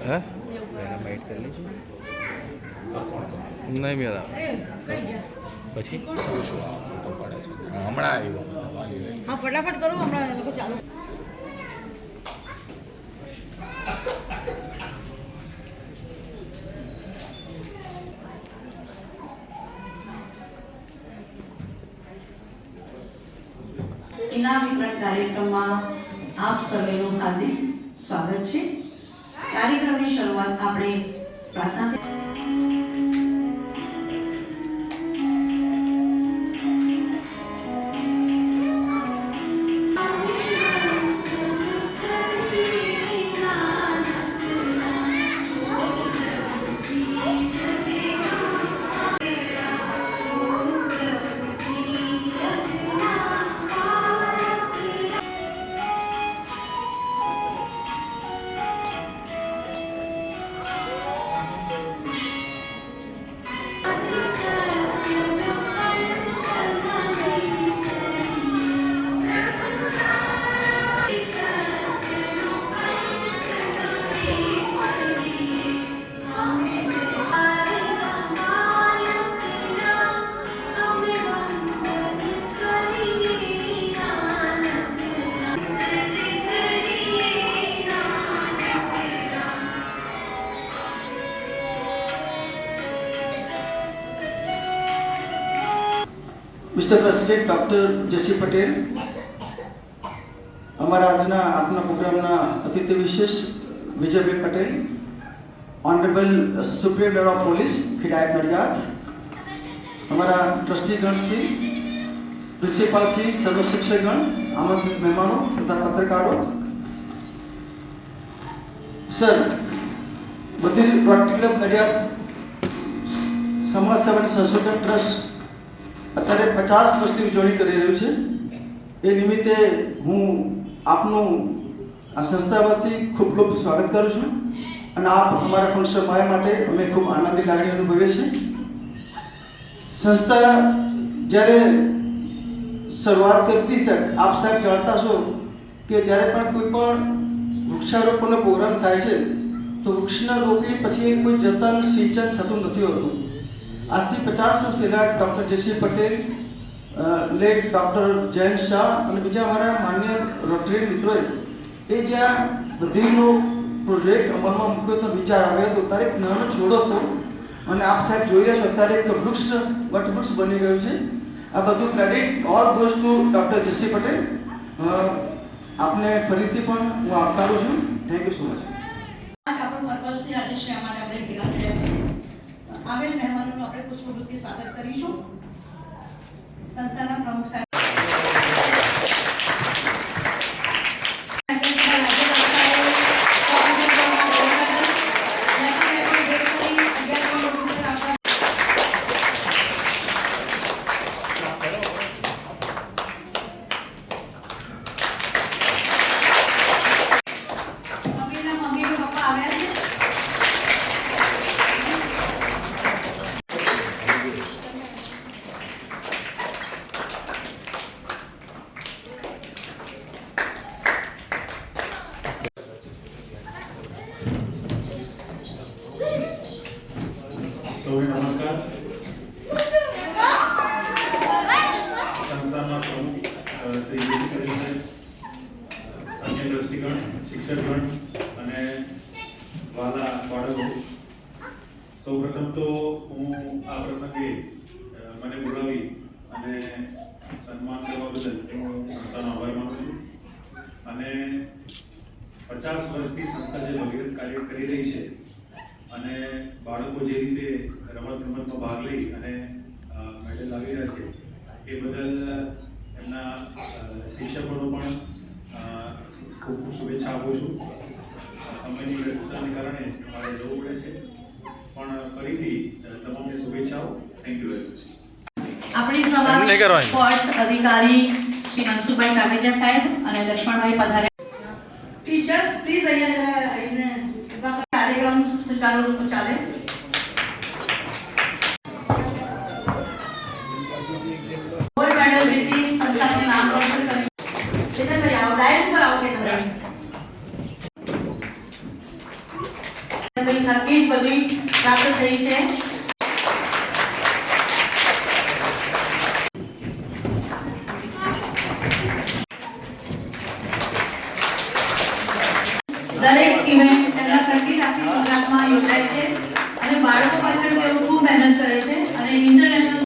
હા ડાયનામાઇટ કરી લઈશું નહીં મેળા પછી હમણાં આવ્યો. હા ફટાફટ કરો હમણાં લોકો ચાલુ. ઇનામ વિતરણ કાર્યક્રમમાં આપ સર્વેનું હાર્દિક સ્વાગત છે. કાર્યક્રમની શરૂઆત આપણે પ્રાર્થના mister president doctor Jayshree Patel, અમારા આજના પ્રોગ્રામના અતિથિ વિશેષ Vijaybhai Patel, honourable superintendent of police Hidayat Nadiad, અમારા ટ્રસ્ટીગણ શ્રી, પ્રિન્સિપાલ શ્રી, સર્વ શિક્ષકગણ, આમંત્રિત મહેમાનો તથા પત્રકારો, સર, બધી રોટરી ક્લબ નડિયાદ સમાજ સેવાની સંશોધન ટ્રસ્ટ અત્યારે 50 વર્ષની ઉજવણી કરી રહ્યું છે. એ નિમિત્તે હું આપનું આ સંસ્થા વતી ખૂબ ખૂબ સ્વાગત કરું છું અને આપ અમારા ફંક્શનમાં આવ્યા માટે અમે ખૂબ આનંદની લાગણી અનુભવીએ છીએ. સંસ્થા જ્યારે શરૂઆત કરતી છે, આપ સાહેબ જાણતા છો કે જ્યારે પણ કોઈ પણ વૃક્ષારોપણનો પ્રોગ્રામ થાય છે તો વૃક્ષના રોપી પછી કોઈ જતન સિંચન થતું નથી હોતું. આજથી 50 વર્ષ પહેલાં doctor Jayshree Patel, late doctor Jayant Shah અને બીજા અમારા માન્ય રોટરી મિત્રોએ એ જ્યાં બધીનો પ્રોજેક્ટ અમલમાં મૂક્યો તો વિચાર આવ્યો હતો. ત્યારે એક નાનો છોડો હતો અને આપ સાહેબ જોઈ રહ્યા છો અત્યારે એક વટવૃક્ષ બની ગયું છે. આ બધું credit all goes to doctor Jayshree Patel. આપને ફરીથી પણ હું આવકારું છું. Thank you so much. આપણું પર્પસથી આજે શા માટે આપણે ભેગા થયા છીએ. આવેલ મહેમાનોનું આપણે પુષ્પગુચ્છથી સ્વાગત કરીશું. સંસ્થાના પ્રમુખ સાહેબ નમસ્કાર. સંસ્થાના પ્રમુખ શ્રી વિજયભાઈ, અન્ય દ્રષ્ટિગણ, શિક્ષકગણ અને વાલા બાળકો, સૌપ્રથમ તો હું આ પ્રસંગે મને બોલાવી અને સન્માન કરવા બદલ હું સંસ્થાનો આભાર માનું છું. અને 50 વર્ષથી સંસ્થા જે ભગીરથ કાર્ય કરી રહી છે અને બાળકો જે રીતે રમતગમતમાં ભાગ લઈ અને મેડલ લાવી રહ્યા છે એ બદલ એમના શિક્ષકોનો પણ ખૂબ ખૂબ શુભેચ્છા આપું છું. સમયની વ્યસ્તતાને કારણે મારે જવું પડે છે, પણ ફરીથી તમામને શુભેચ્છાઓ. Thank you very much. આપણી સભા સ્પોર્ટ્સ અધિકારી શ્રી મનસુખભાઈ કાકડિયા સાહેબ અને લક્ષ્મણભાઈ પધાર્યા. ટીચર્સ પ્લીઝ અહીંયા આવીને કાર્યક્રમ સુચારુ રૂપે ચાલે. ગોલ્ડ મેડલ જીતી સંસ્થાનું નામ રોશન કર્યું. ચેતનભાઈ આવો, ડાયસ પર આવો. ચેતનભાઈ થકી જ બધી પ્રાપ્ત થઈ છે. દરેક ઇવેન્ટ એમના થકી આખી ગુજરાતમાં યોજાય છે અને બાળકો પાછળ તેઓ ખૂબ મહેનત કરે છે અને ઇન્ટરનેશનલ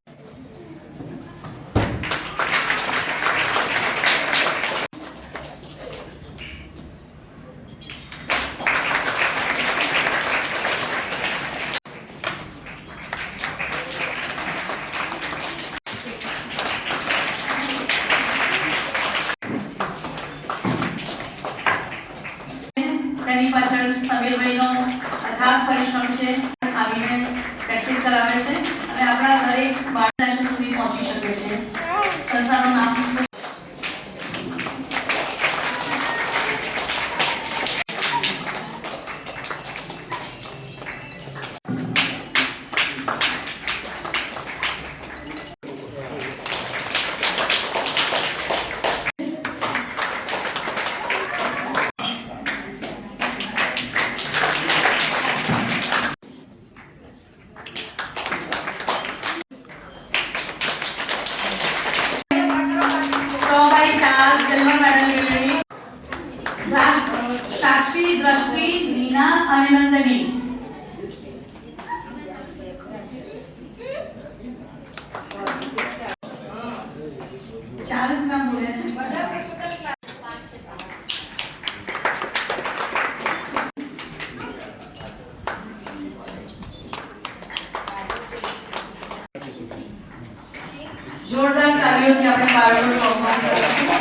તેની પાછળ સમીરભાઈનો અથાગ પરિશ્રમ છે. આવીને પ્રેક્ટિસ કરાવે છે અને આપણા દરેક બાળક નેશનલ સુધી પહોંચી શકે છે. સંસ્થાનું નામ સિલ્વર મેડલ મેળવી સાક્ષી, દ્રષ્ટિ, નીના અને નંદની. ચાર જ નામ બોલ્યા છે. જોરદાર તાળીઓથી આપણે બાળકોનું સન્માન કરીશું.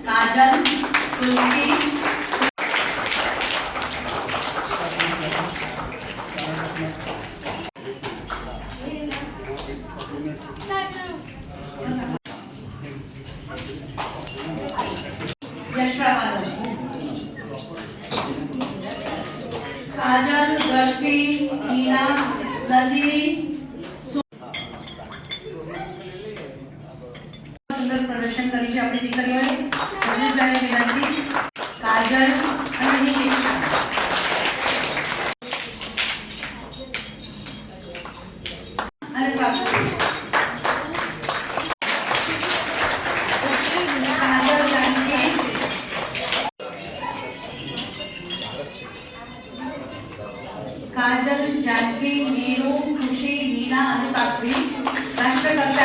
काजल, तुलसी, यशराज, काजल, दृष्टि, नीना, नदी સુંદર પ્રદર્શન કર્યું છે આપણી દીકરીઓએ. રજૂ વિનંતી કાજલ અને નિકિતા. અને કાજલ જાનકી, કાજલ, જાનકી, નીરુ, ખુશી, નીના અને પાકવી રાષ્ટ્રકક્ષા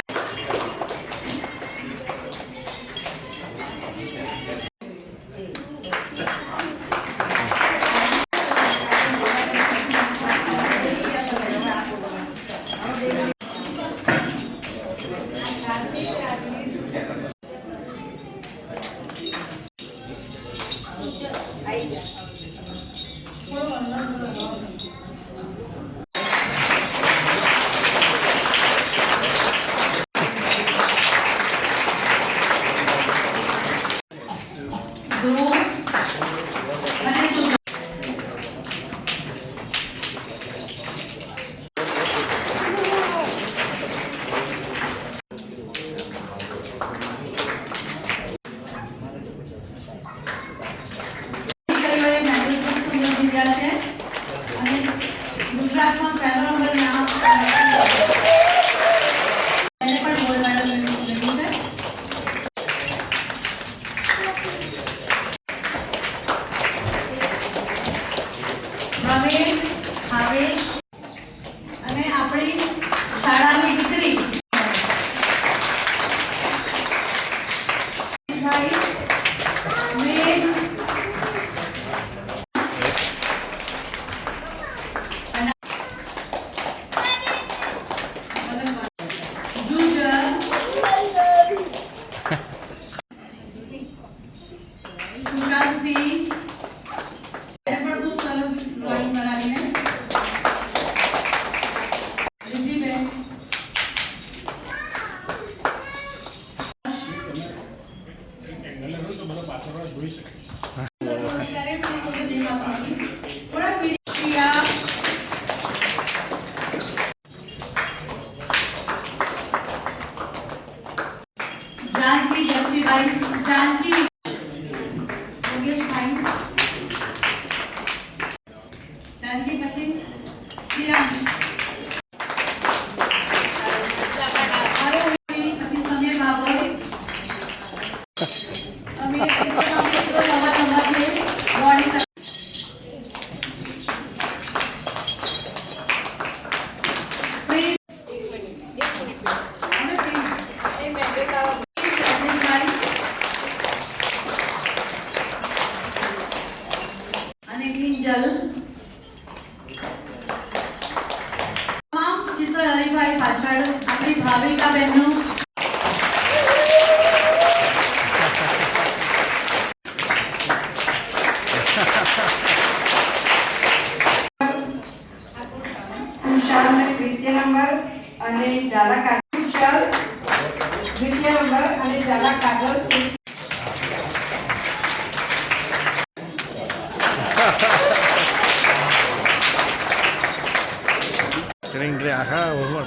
जानकी योगेशभाई जानकी પછી શ્રીરામ પછી સમીર બાબર સમીર એ બધા મિત્રો નવા નવા છે બોડી અને કિંજલ તમામ ચિત્ર હરિભાઈ પાછળ આપણી ભાવિકા બહેનનું કુશાલ દ્વિતીય નંબર અને ઝાલા કાગળ કુશાલ દ્વિતીય નંબર અને ઝાલા કાગળ આખા ઓવર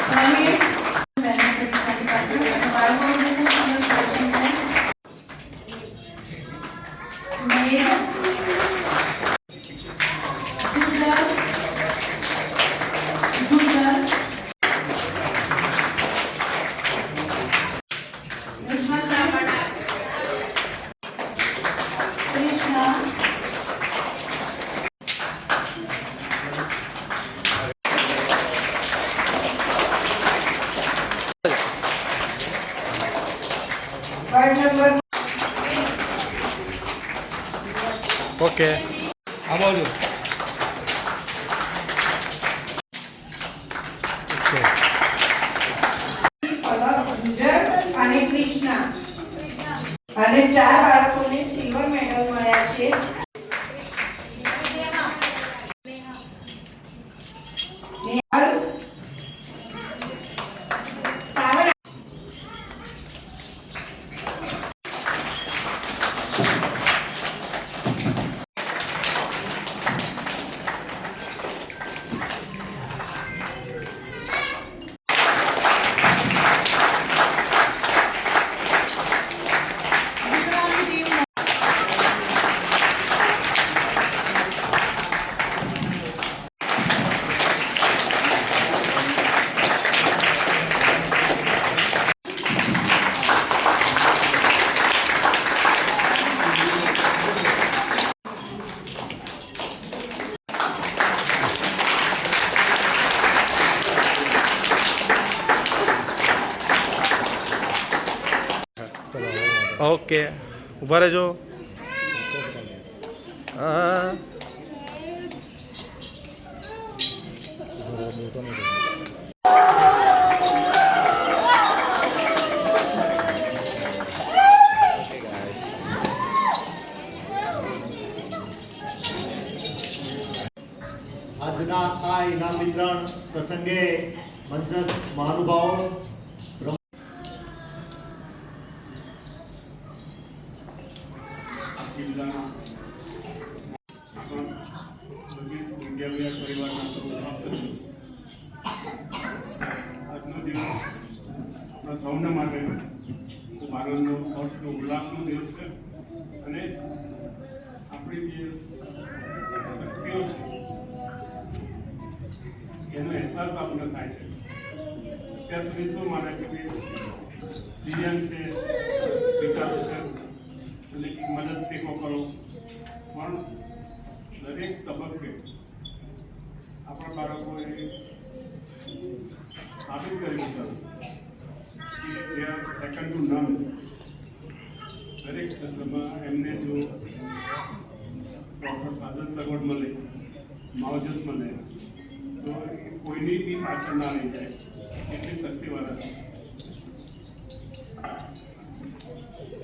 સમીર બેનની પાછળ બાળકોનું ખૂબ સુંદર પ્રદર્શન છે મેઘ Gujar Krishna ward number okay આ બાજુ ગુજર અને કૃષ્ણા અને 4 બાળકોને સિલ્વર મેડલ મળ્યા છે નેહલ સાવર ઓકે ઊભા રહેજો હા આજના આ ઇનામ વિતરણ પ્રસંગે મંચસ્થ મહાનુભાવો જિલ્લાના વિદ્યાલય પરિવારના આજનો દિવસ આપણા સૌના માટે ખૂબ આનંદનો હર્ષનો ઉલ્લાસનો દિવસ છે અને આપણી જે શક્તિઓ છે એનો અહેસાસ આપણને થાય છે અત્યાર સુધી શું માને કે દિવ્યાંગ છે વિચારો છે અને મદદ ટેકો કરો પણ દરેક તબક્કે આપણા બાળકોએ સાબિત કરી દીધું કે they are second to none. દરેક ક્ષેત્રમાં એમને જો પ્રોપર સાધન સગવડ મળે માવજત મળે તો કોઈની બી પાછળ ના રહી જાય એટલી શક્તિવાળા છે.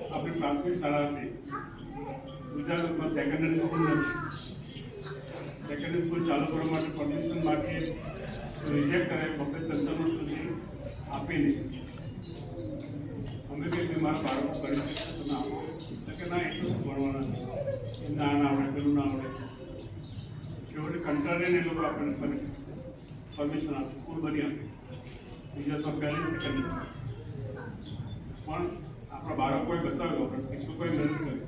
આપણી પ્રાથમિક શાળા હતી ગુજરાતમાં સેકન્ડરી સ્કૂલ નથી. સેકન્ડરી સ્કૂલ ચાલુ કરવા માટે પરમિશન માટે રિજેક્ટ કરે ફક્ત તંત્ર સુધી આપીને અમે કંઈ મારા બાળકો કરી શકશે તો ના એટલે કે ના એટલું જ ભણવાના છે એમને આ ના આવડે પેલું ના આવડે છેવટે કંટાળીને એ લોકો આપણને પરમિશન આપે, સ્કૂલ બની આપે, બીજા તો પહેલી સેકન્ડ. પણ આપણા બાળકોએ બતાવ્યું, આપણા શિક્ષકોએ મહેનત કરી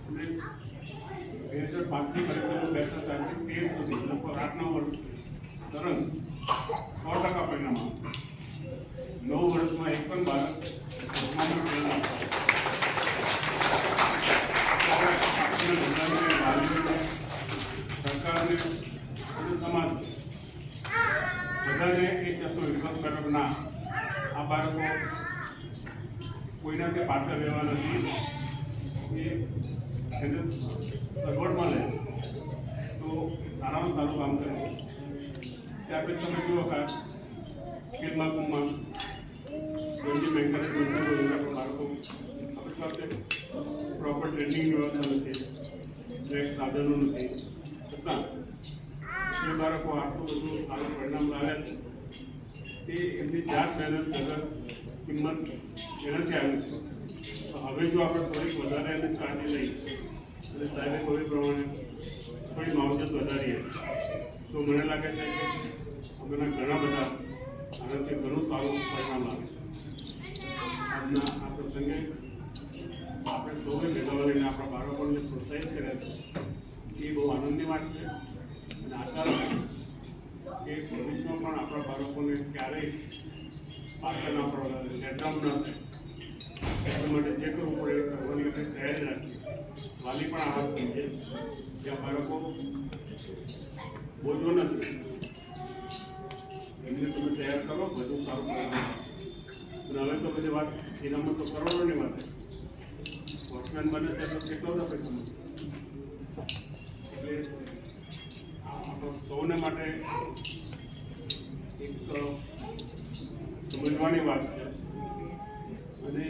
અને 2005ની પરીક્ષામાં બેસતા 4 થી 13 સુધી લગભગ 8-9 વર્ષ સરળ 100% પરિણામ આવે. 9 વર્ષમાં એક પણ બાળક દસમામાં ફેલ ના થાય. સરકારને અને સમાજ બધાને એક જાતનો વિશ્વાસ બેઠો ના આ બાળકો કોઈનાથી પાછળ રહેવા નથી, એ એને સગવડ મળે તો સારામાં સારું કામ કરે. ત્યાં પછી તમે જુઓ કે ખેલ મહાકુંભમાં ગંજી બેંકરે બાળકો આપણી પાસે પ્રોપર ટ્રેનિંગ વ્યવસ્થા નથી, ટ્રેક સાધનો નથી, છતાં એ બાળકો આટલું બધું સારું પરિણામ લાવ્યા છે. તે એમની જાત મહેનત જગત કિંમત એનાથી આવ્યું છે. તો હવે જો આપણે થોડીક વધારે એને કાળજી લઈ અને સાહેબે કોઈ પ્રમાણે થોડી માવજત વધારીએ તો મને લાગે છે કે અમેના ઘણા બધા આનાથી ઘણું સારું પરિણામ આવે છે. આજના આ પ્રસંગે આપણે સૌએ ભેગા મળીને આપણા બાળકોને પ્રોત્સાહિત કર્યા છે એ બહુ આનંદની વાત છે અને આશા રાખું કે ભવિષ્યમાં પણ આપણા બાળકોને ક્યારેય પાછળ ના પડવા લેટરામ ન થાય એટલા માટે જે કરવું પડે એ કરવાની આપણે તૈયારી રાખીએ. વાલી પણ આ વાત સમજે કે આ બાળકો બોજો નથી, એમને તમે તૈયાર કરો, બધું સારું પરિણામ. અને હવે તો બધી વાત એનામાં તો કરોડોની વાત છે. વોચમેન બને છે તો કેટલો બધા પૈસા મળે. એટલે આપણે સૌને માટે એક સમજવાની વાત છે અને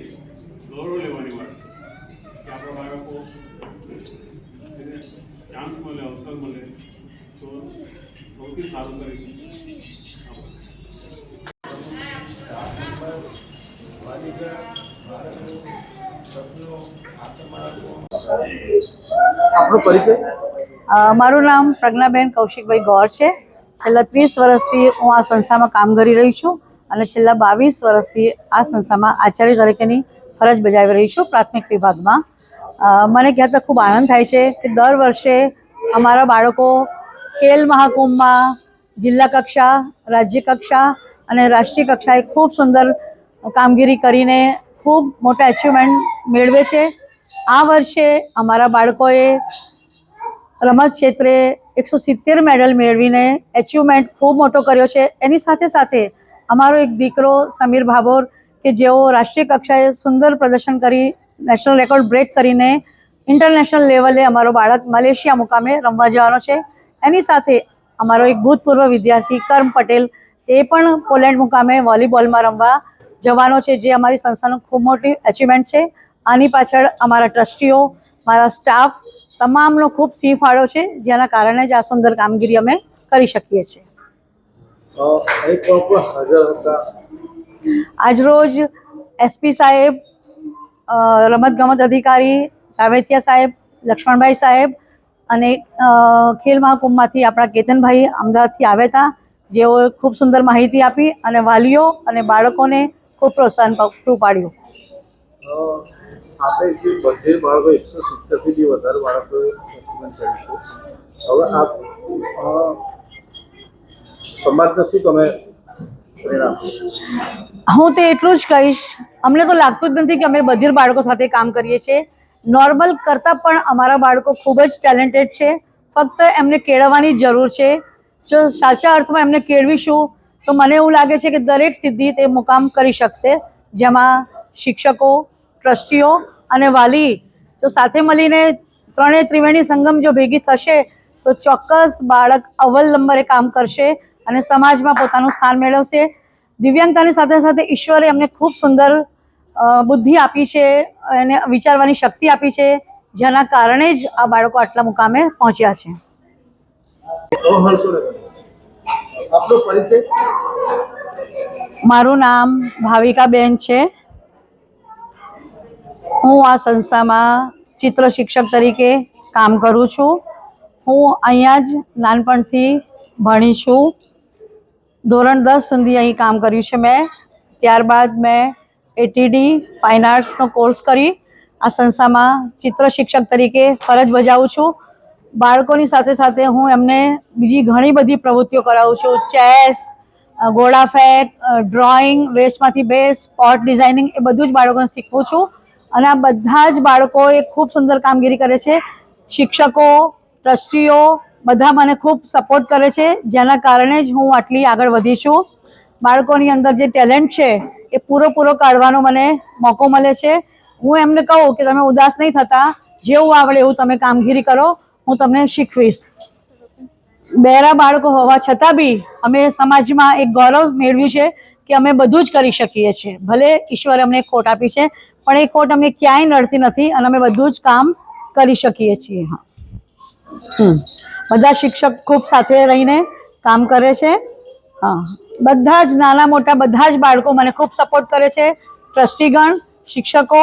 ગૌરવ લેવાની વાત છે કે આપણા બાળકો એને ચાન્સ મળે, અવસર મળે તો સૌથી સારું કરી આપણો પરિચય? મારું નામ પ્રજ્ઞાબેન કૌશિકભાઈ ગૌર છે. છેલ્લા 30 વર્ષથી હું આ સંસ્થામાં કામ કરી રહી છું અને છેલ્લા 22 વર્ષથી આ સંસ્થામાં આચાર્ય તરીકેની ફરજ બજાવી રહી છું પ્રાથમિક વિભાગમાં. મને કહેતા ખૂબ આનંદ થાય છે કે દર વર્ષે અમારા બાળકો ખેલ મહાકુંભમાં જિલ્લા કક્ષા, રાજ્ય કક્ષા અને રાષ્ટ્રીય કક્ષાએ ખૂબ સુંદર કામગીરી કરીને ખૂબ મોટા એચિવમેન્ટ મેળવે છે. આ વર્ષે અમારા બાળકોએ રમત ક્ષેત્રે 170 મેડલ મેળવીને એચિવમેન્ટ ખૂબ મોટો કર્યો છે. એની સાથે સાથે અમારો એક દીકરો સમીર ભાભોર કે જેઓ રાષ્ટ્રીય કક્ષાએ સુંદર પ્રદર્શન કરી નેશનલ રેકોર્ડ બ્રેક કરીને ઇન્ટરનેશનલ લેવલે અમારો બાળક મલેશિયા મુકામે રમવા જવાનો છે. એની સાથે અમારો એક ભૂતપૂર્વ વિદ્યાર્થી કર્મ પટેલ તે પણ પોલેન્ડ મુકામે વોલીબોલમાં રમવા જવાનો છે, જે અમારી સંસ્થાનું ખૂબ મોટી એચિવમેન્ટ છે. આની પાછળ અમારા ટ્રસ્ટીઓ, મારા સ્ટાફ તમામનો ખૂબ સિંહ ફાળો છે, જેના કારણે જ આ સુંદર કામગીરી અમે કરી શકીએ છીએ. આજરોજ એસપી સાહેબ, રમતગમત અધિકારી કાવેતિયા સાહેબ, લક્ષ્મણભાઈ સાહેબ અને ખેલ મહાકુંભમાંથી આપણા કેતનભાઈ અમદાવાદથી આવ્યા હતા, જેઓએ ખૂબ સુંદર માહિતી આપી અને વાલીઓ અને બાળકોને ખૂબ પ્રોત્સાહન પૂરું પાડ્યું. આપણે જે બધે બાળકો 170 થી વધારે બાળકોએ એચિવમેન્ટ કરીશું. હવે આપ સમાજને શું તમે પ્રેરણા આપો? હું તો એટલું જ કહીશ, અમને તો લાગતું જ નથી કે અમે બધી બાળકો સાથે કામ કરીએ છીએ. નોર્મલ કરતાં પણ અમારા બાળકો ખૂબ જ ટેલેન્ટેડ છે. ફક્ત એમને કેળવવાની જરૂર છે. જો સાચા અર્થમાં એમને કેળવીશું તો મને એવું લાગે છે કે દરેક સિદ્ધિ તે મુકામ કરી શકશે, જેમાં શિક્ષકો, ટ્રસ્ટીઓ અને વાલી જો સાથે મળીને ત્રણેય ત્રિવેણી સંગમ જો ભેગી થશે તો ચોક્કસ બાળક અવ્વલ નંબરે કામ કરશે અને સમાજમાં પોતાનું સ્થાન મેળવશે. દિવ્યાંગતાની સાથે સાથે ઈશ્વરે અમને ખૂબ સુંદર બુદ્ધિ આપી છે, એને વિચારવાની શક્તિ આપી છે, જેના કારણે જ આ બાળકો આટલા મુકામે પહોંચ્યા છે. આપણો પરિચય? મારું નામ ભાવિકાબેન છે. હું આ સંસ્થામાં ચિત્ર શિક્ષક તરીકે કામ કરું છું. હું અહીંયા જ નાનપણથી ભણી છું. ધોરણ 10 સુધી અહીં કામ કર્યું છે મેં. ત્યારબાદ મેં એટીડી ફાઇન આર્ટ્સનો કોર્સ કરી આ સંસ્થામાં ચિત્ર શિક્ષક તરીકે ફરજ બજાવું છું. બાળકોની સાથે સાથે હું એમને બીજી ઘણી બધી પ્રવૃત્તિઓ કરાવું છું. ચેસ, ગોળા ફેંક, ડ્રોઈંગ, વેસ્ટમાંથી બેસ્ટ, સ્પોટ ડિઝાઇનિંગ એ બધું જ બાળકોને શીખવું છું. અને આ બધા જ બાળકો એ ખૂબ સુંદર કામગીરી કરે છે. શિક્ષકો, ટ્રસ્ટીઓ બધા મને ખૂબ સપોર્ટ કરે છે, જેના કારણે જ હું આટલી આગળ વધી છું. બાળકોની અંદર જે ટેલેન્ટ છે એ પૂરો કાઢવાનો મને મોકો મળે છે. હું એમને કહું કે તમે ઉદાસ નહીં થતા, જેવું આવડે એવું તમે કામગીરી કરો, હું તમને શીખવીશ. બહેરા બાળકો હોવા છતાં બી અમે સમાજમાં એક ગૌરવ મેળવ્યું છે કે અમે બધું જ કરી શકીએ છીએ. ભલે ઈશ્વરે અમને ખોટ આપી છે, પણ એ ખોટ અમને ક્યાંય નડતી નથી અને અમે બધું જ કામ કરી શકીએ છીએ. હા, બધા શિક્ષક ખૂબ સાથે રહીને કામ કરે છે. હા, બધા જ નાના મોટા બધા જ બાળકો મને ખૂબ સપોર્ટ કરે છે. ટ્રસ્ટીગણ, શિક્ષકો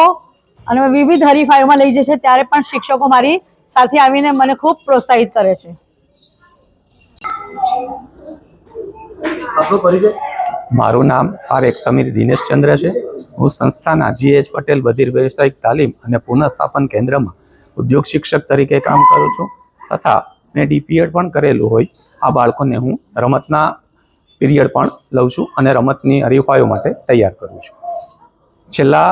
અને વિવિધ હરીફાઈઓમાં લઈ જાય છે ત્યારે પણ શિક્ષકો મારી સાથે આવીને મને ખૂબ પ્રોત્સાહિત કરે છે. મારું નામ આર.એક્સ. સમીર દિનેશચંદ્ર છે. હું સંસ્થાના GH પટેલ બધિર વ્યવસાયિક તાલીમ અને પુનઃસ્થાપન કેન્દ્રમાં ઉદ્યોગ શિક્ષક તરીકે કામ કરું છું તથા મેં DPED પણ કરેલું હોય. આ બાળકોને હું રમતના પીરિયડ પણ લઉં છું અને રમતની હરીફાઈઓ માટે તૈયાર કરું છું. છેલ્લા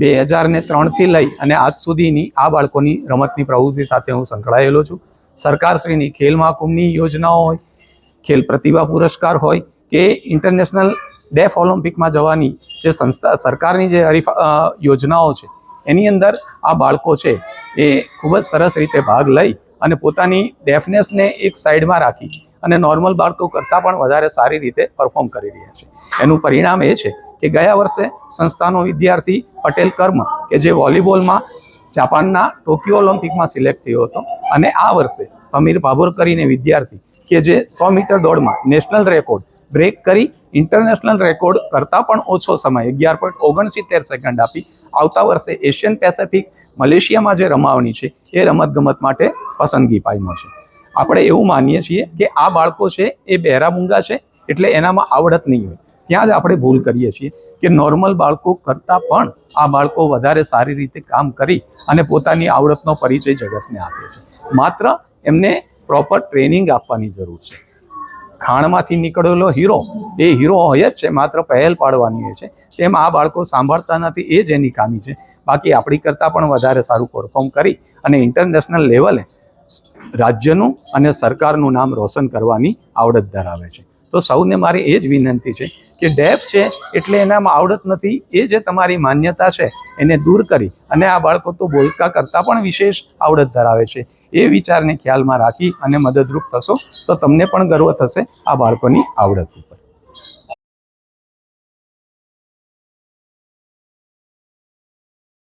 2003થી લઈ અને આજ સુધીની આ બાળકોની રમતની પ્રવૃત્તિ સાથે હું સંકળાયેલો છું. સરકારશ્રીની ખેલ મહાકુંભની યોજનાઓ હોય, ખેલ પ્રતિભા પુરસ્કાર હોય કે ઇન્ટરનેશનલ ડેફ ઓલિમ્પિકમાં જવાની જે સંસ્થા સરકારની જે યોજનાઓ છે એની અંદર આ બાળકો છે એ ખૂબ જ સરસ રીતે ભાગ લઈ અને પોતાની ડેફનેસને એક સાઈડમાં રાખી અને નોર્મલ બાળકો કરતાં પણ વધારે સારી રીતે પરફોર્મ કરી રહ્યા છે. એનું પરિણામ એ છે કે ગયા વર્ષે સંસ્થાનો વિદ્યાર્થી પટેલ કર્મ કે જે વોલીબોલમાં જાપાનના ટોક્યો ઓલિમ્પિકમાં સિલેક્ટ થયો હતો અને આ વર્ષે સમીર ભાભોર કરીને વિદ્યાર્થી કે જે 100 મીટર દોડમાં નેશનલ રેકોર્ડ બ્રેક કરી ઇન્ટરનેશનલ રેકોર્ડ કરતાં પણ ઓછો સમય 11.69 સેકન્ડ આપી આવતા વર્ષે એશિયન પેસિફિક મલેશિયામાં જે રમાવણી છે એ રમતગમત માટે પસંદગી પામ્યો છે. આપણે એવું માનીએ છીએ કે આ બાળકો છે એ બહેરા મૂંગા છે એટલે એનામાં આવડત નહીં હોય. ત્યાં જ આપણે ભૂલ કરીએ છીએ કે નોર્મલ બાળકો કરતાં પણ આ બાળકો વધારે સારી રીતે કામ કરી અને પોતાની આવડતનો પરિચય જગતને આપે છે. માત્ર એમને પ્રોપર ટ્રેનિંગ આપવાની જરૂર છે. ખાણમાંથી નીકળેલો હીરો એ હીરો હોય જ છે, માત્ર પહેલ પાડવાની હોય છે. તેમ આ બાળકો સાંભળતા નથી, એ જ એની ખામી છે. બાકી આપણી કરતાં પણ વધારે સારું પરફોર્મ કરી અને ઇન્ટરનેશનલ લેવલે રાજ્યનું અને સરકારનું નામ રોશન કરવાની આવડત ધરાવે છે. તો સૌને મારી એ જ વિનંતી છે કે ડેફ છે એટલે એનામાં આવડત નથી, એ જે તમારી માન્યતા છે એને દૂર કરી અને આ બાળકો તો બોલકા કરતાં પણ વિશેષ આવડત ધરાવે છે એ વિચારને ખ્યાલમાં રાખી અને મદદરૂપ થશો તો તમને પણ ગર્વ થશે આ બાળકોની આવડતથી.